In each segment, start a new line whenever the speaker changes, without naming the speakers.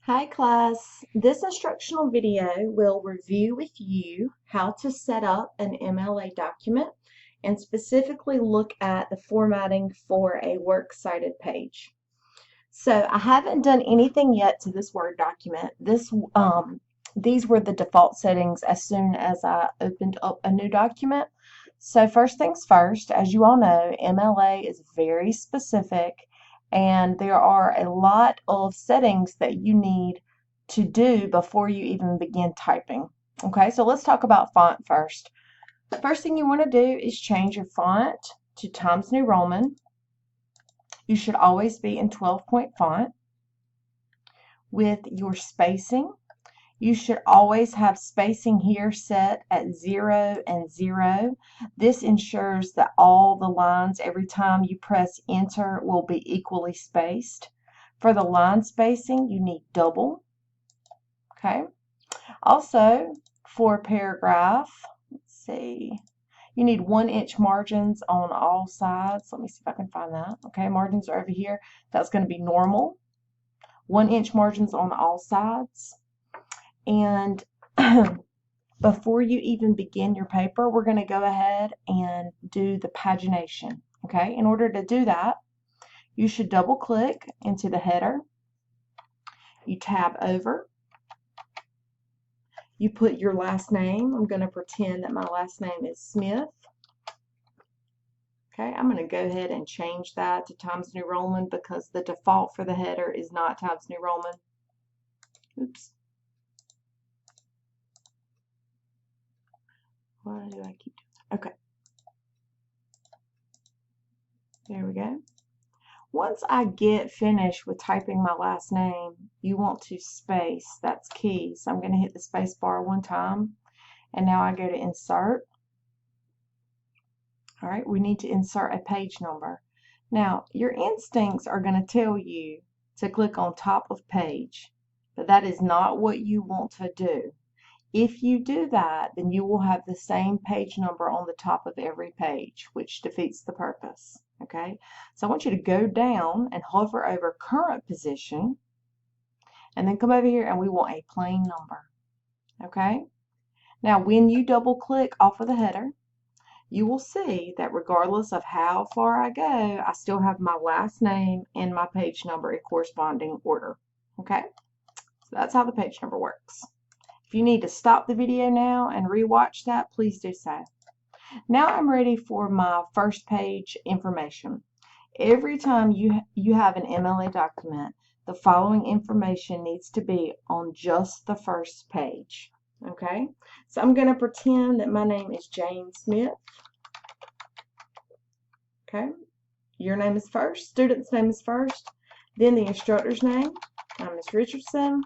Hi class, this instructional video will review with you how to set up an MLA document and specifically look at the formatting for a works cited page. So I haven't done anything yet to this Word document. These were the default settings as soon as I opened up a new document. So first things first, as you all know, MLA is very specific and there are a lot of settings that you need to do before you even begin typing. Okay, so let's talk about font first. The first thing you want to do is change your font to Times New Roman. You should always be in 12-point font. With your spacing, you should always have spacing here set at 0 and 0. This ensures that all the lines, every time you press enter, will be equally spaced. For the line spacing, you need double. Okay. Also, for a paragraph, let's see, you need 1-inch margins on all sides. Let me see if I can find that. Okay, margins are over here. That's going to be normal. 1-inch margins on all sides. And before you even begin your paper, we're going to go ahead and do the pagination. Okay, in order to do that, you should double click into the header. You tab over. You put your last name. I'm going to pretend that my last name is Smith. Okay, I'm going to go ahead and change that to Times New Roman because the default for the header is not Times New Roman. Oops. Why do I keep doing that? Okay. There we go. Once I get finished with typing my last name, you want to space. That's key. So I'm going to hit the space bar one time. And now I go to insert. All right, we need to insert a page number. Now, your instincts are going to tell you to click on top of page, but that is not what you want to do. If you do that, then you will have the same page number on the top of every page, which defeats the purpose. Okay, so I want you to go down and hover over current position, and then come over here and we want a plain number. Okay, now when you double click off of the header, you will see that regardless of how far I go, I still have my last name and my page number in corresponding order. Okay, so that's how the page number works. If you need to stop the video now and rewatch that, please do so. Now I'm ready for my first page information. Every time you have an MLA document, the following information needs to be on just the first page. Okay, so I'm going to pretend that my name is Jane Smith. Okay, your name is first, student's name is first, then the instructor's name, I'm Ms. Richardson,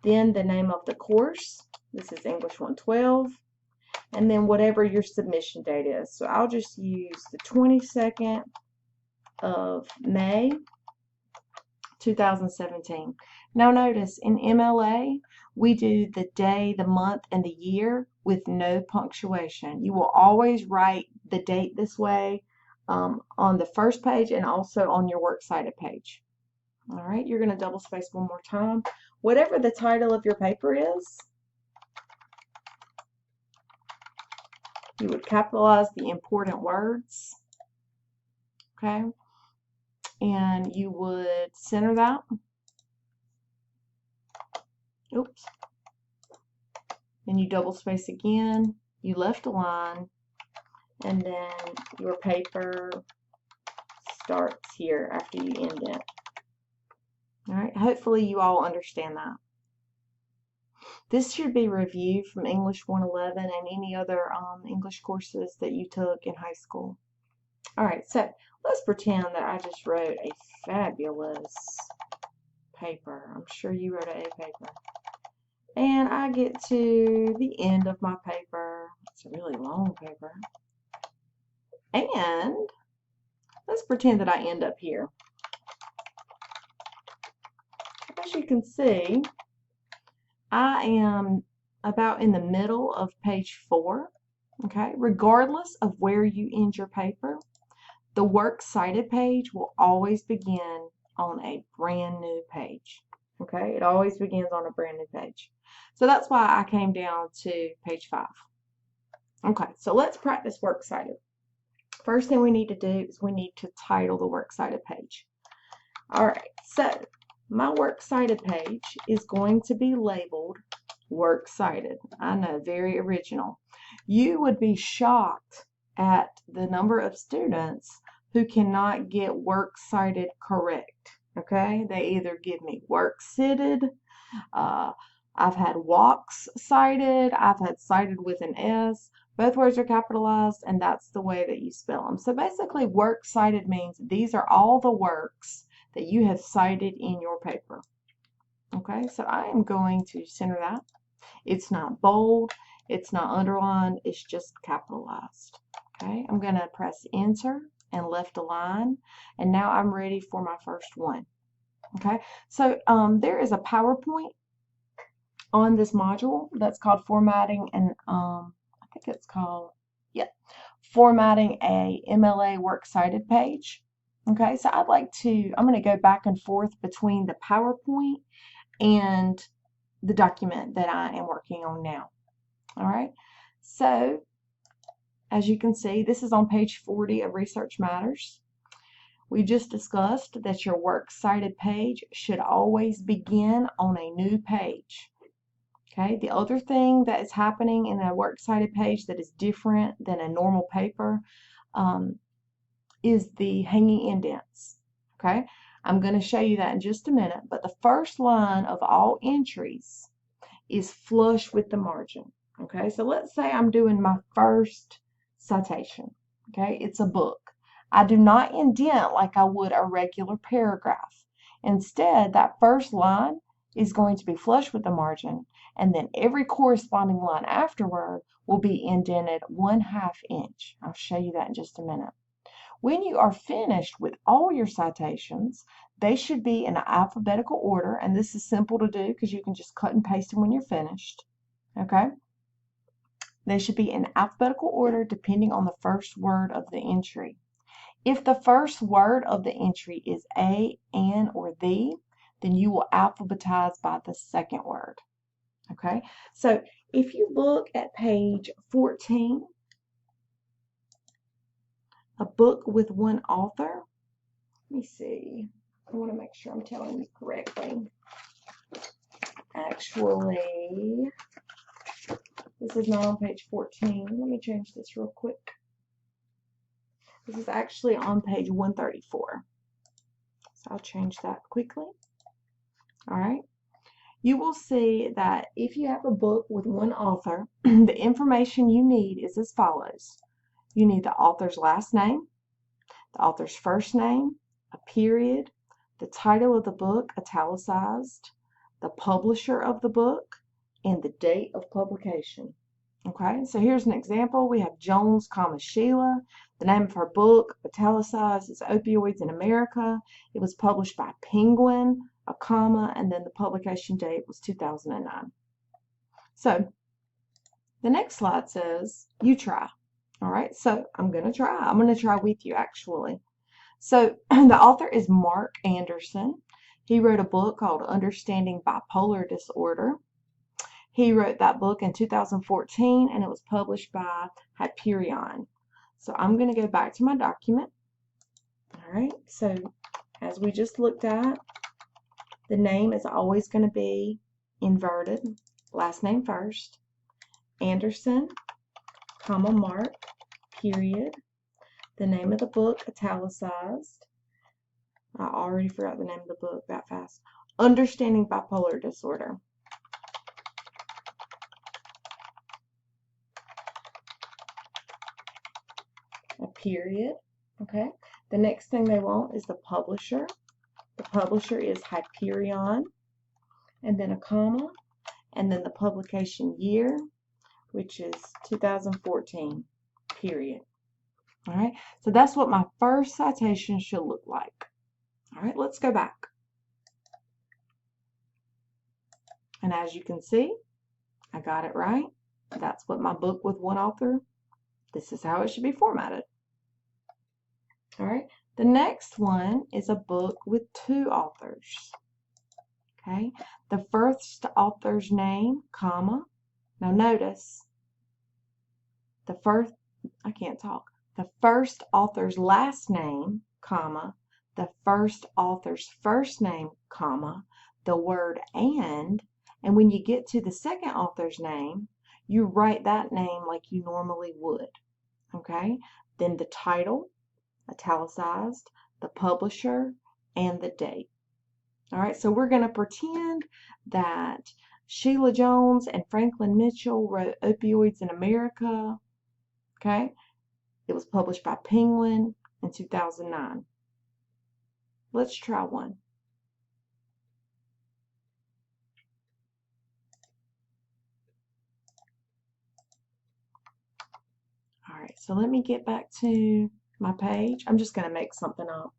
then the name of the course, this is English 112, and then whatever your submission date is. So I'll just use the 22nd of May 2017. Now notice in MLA we do the day, the month, and the year with no punctuation. You will always write the date this way on the first page and also on your works cited page. All right, you're going to double space one more time. Whatever the title of your paper is, you would capitalize the important words. Okay, and you would center that. Oops. Then you double space again, you left a line, and then your paper starts here after you indent. All right, hopefully you all understand that. This should be reviewed from English 111 and any other English courses that you took in high school. All right, so let's pretend that I just wrote a fabulous paper. I'm sure you wrote an A paper. And I get to the end of my paper. It's a really long paper. And let's pretend that I end up here. As you can see, I am about in the middle of page 4. Okay, regardless of where you end your paper, the works cited page will always begin on a brand new page. Okay. Okay, it always begins on a brand new page. So that's why I came down to page 5. Okay, so let's practice works cited. First thing we need to do is we need to title the works cited page. All right, so my works cited page is going to be labeled works cited. I know, very original. You would be shocked at the number of students who cannot get works cited correct. Okay, they either give me works cited, I've had walks cited, I've had cited with an S. Both words are capitalized, and that's the way that you spell them. So basically, works cited means these are all the works that you have cited in your paper. Okay, so I am going to center that. It's not bold, it's not underlined, it's just capitalized. Okay, I'm going to press enter and left align, and now I'm ready for my first one. Okay, so there is a PowerPoint on this module that's called formatting, and I think it's called, yeah, formatting a MLA works cited page. Okay, so I'm going to go back and forth between the PowerPoint and the document that I am working on now. All right, so as you can see, this is on page 40 of Research Matters. We just discussed that your works cited page should always begin on a new page. Okay, the other thing that is happening in a works cited page that is different than a normal paper is the hanging indents. Okay, I'm going to show you that in just a minute, but the first line of all entries is flush with the margin. Okay, so let's say I'm doing my first citation. Okay, it's a book. I do not indent like I would a regular paragraph. Instead, that first line is going to be flush with the margin, and then every corresponding line afterward will be indented 1/2 inch. I'll show you that in just a minute. When you are finished with all your citations, they should be in alphabetical order, and this is simple to do because you can just cut and paste them when you're finished. Okay? They should be in alphabetical order depending on the first word of the entry. If the first word of the entry is a, an, or the, then you will alphabetize by the second word. Okay? So if you look at page 14, a book with one author. Let me see. I want to make sure I'm telling you correctly. Actually, this is not on page 14. Let me change this real quick. This is actually on page 134. So I'll change that quickly. All right. You will see that if you have a book with one author, the information you need is as follows. You need the author's last name, the author's first name, a period, the title of the book, italicized, the publisher of the book, and the date of publication. Okay, so here's an example. We have Jones, Sheila. The name of her book, italicized, is Opioids in America. It was published by Penguin, a comma, and then the publication date was 2009. So the next slide says, you try. All right, so I'm going to try. I'm going to try with you, actually. So the author is Mark Anderson. He wrote a book called Understanding Bipolar Disorder. He wrote that book in 2014, and it was published by Hyperion. So I'm going to go back to my document. All right, so as we just looked at, the name is always going to be inverted, last name first, Anderson, comma, Mark, period. The name of the book, italicized. I already forgot the name of the book that fast. Understanding Bipolar Disorder. A period. Okay. The next thing they want is the publisher. The publisher is Hyperion. And then a comma. And then the publication year, which is 2014. Period. All right. So that's what my first citation should look like. All right, let's go back. And as you can see, I got it right. That's what my book with one author, this is how it should be formatted. All right, the next one is a book with two authors. Okay, the first author's name, comma. Now notice the first, I can't talk. The first author's last name, comma, the first author's first name, comma, the word and when you get to the second author's name, you write that name like you normally would. Okay, then the title, italicized, the publisher, and the date. All right, so we're going to pretend that Sheila Jones and Franklin Mitchell wrote Opioids in America. Okay, it was published by Penguin in 2009. Let's try one. All right, so let me get back to my page. I'm just going to make something up.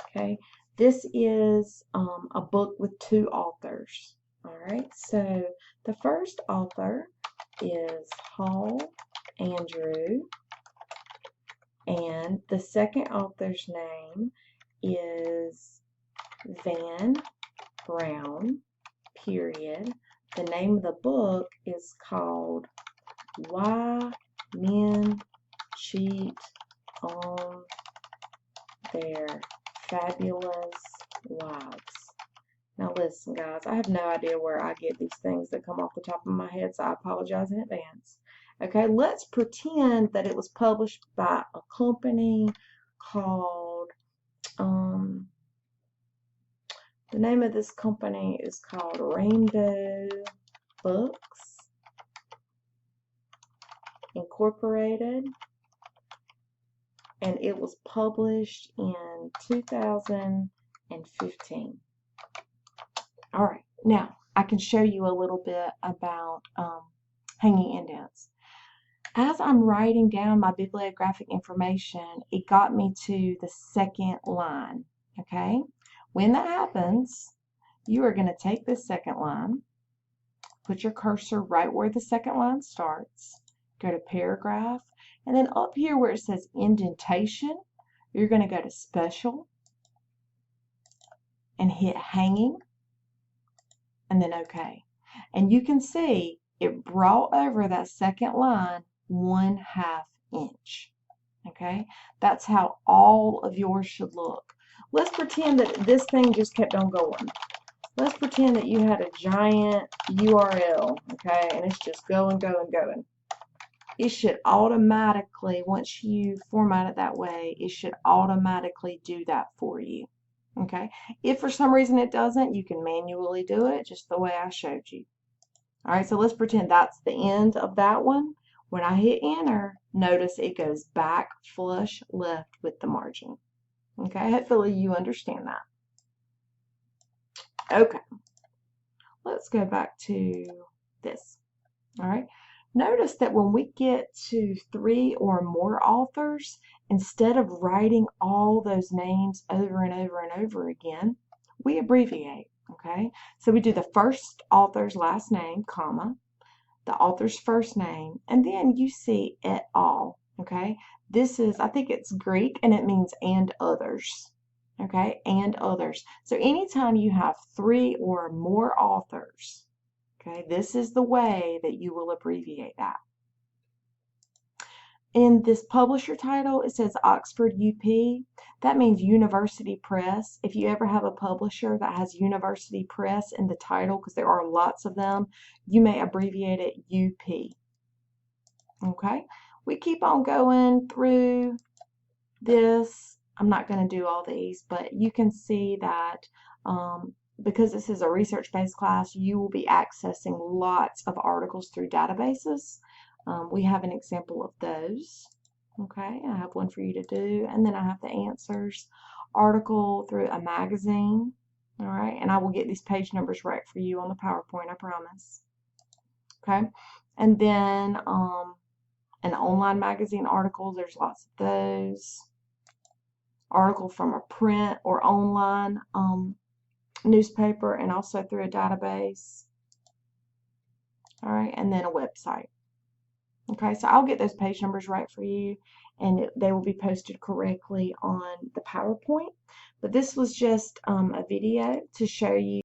Okay, this is a book with two authors. All right, so the first author is Hall Andrew, and the second author's name is Van Brown, period. The name of the book is called Why Men Cheat on Their Fabulous Wives. Now listen, guys, I have no idea where I get these things that come off the top of my head, so I apologize in advance. Okay, let's pretend that it was published by a company called, the name of this company is called Rainbow Books Incorporated, and it was published in 2015. All right, now I can show you a little bit about hanging indents. As I'm writing down my bibliographic information, it got me to the second line. Okay, when that happens, you are going to take this second line, put your cursor right where the second line starts, go to paragraph, and then up here where it says indentation, you're going to go to special and hit hanging, and then OK. And you can see it brought over that second line 1/2 inch. Okay, that's how all of yours should look. Let's pretend that this thing just kept on going. Let's pretend that you had a giant URL, okay, and it's just going, going, going. It should automatically, once you format it that way, it should automatically do that for you. Okay, if for some reason it doesn't, you can manually do it just the way I showed you. All right, so let's pretend that's the end of that one. When I hit enter, notice it goes back flush left with the margin. Okay, hopefully you understand that. Okay, let's go back to this. All right, notice that when we get to 3 or more authors, instead of writing all those names over and over and over again, we abbreviate. Okay, so we do the first author's last name, comma, the author's first name, and then you see et al. Okay, this is, I think it's Greek, and it means and others. Okay, and others. So anytime you have 3 or more authors, okay, this is the way that you will abbreviate that. In this publisher title, it says Oxford UP. That means University Press. If you ever have a publisher that has University Press in the title, because there are lots of them, you may abbreviate it UP. Okay, we keep on going through this. I'm not going to do all these, but you can see that because this is a research-based class, you will be accessing lots of articles through databases. We have an example of those. Okay, I have one for you to do, and then I have the answers. Article through a magazine. All right, and I will get these page numbers right for you on the PowerPoint, I promise. Okay, and then an online magazine article, there's lots of those. Article from a print or online newspaper, and also through a database. All right, and then a website. Okay, so I'll get those page numbers right for you, and they will be posted correctly on the PowerPoint. But this was just a video to show you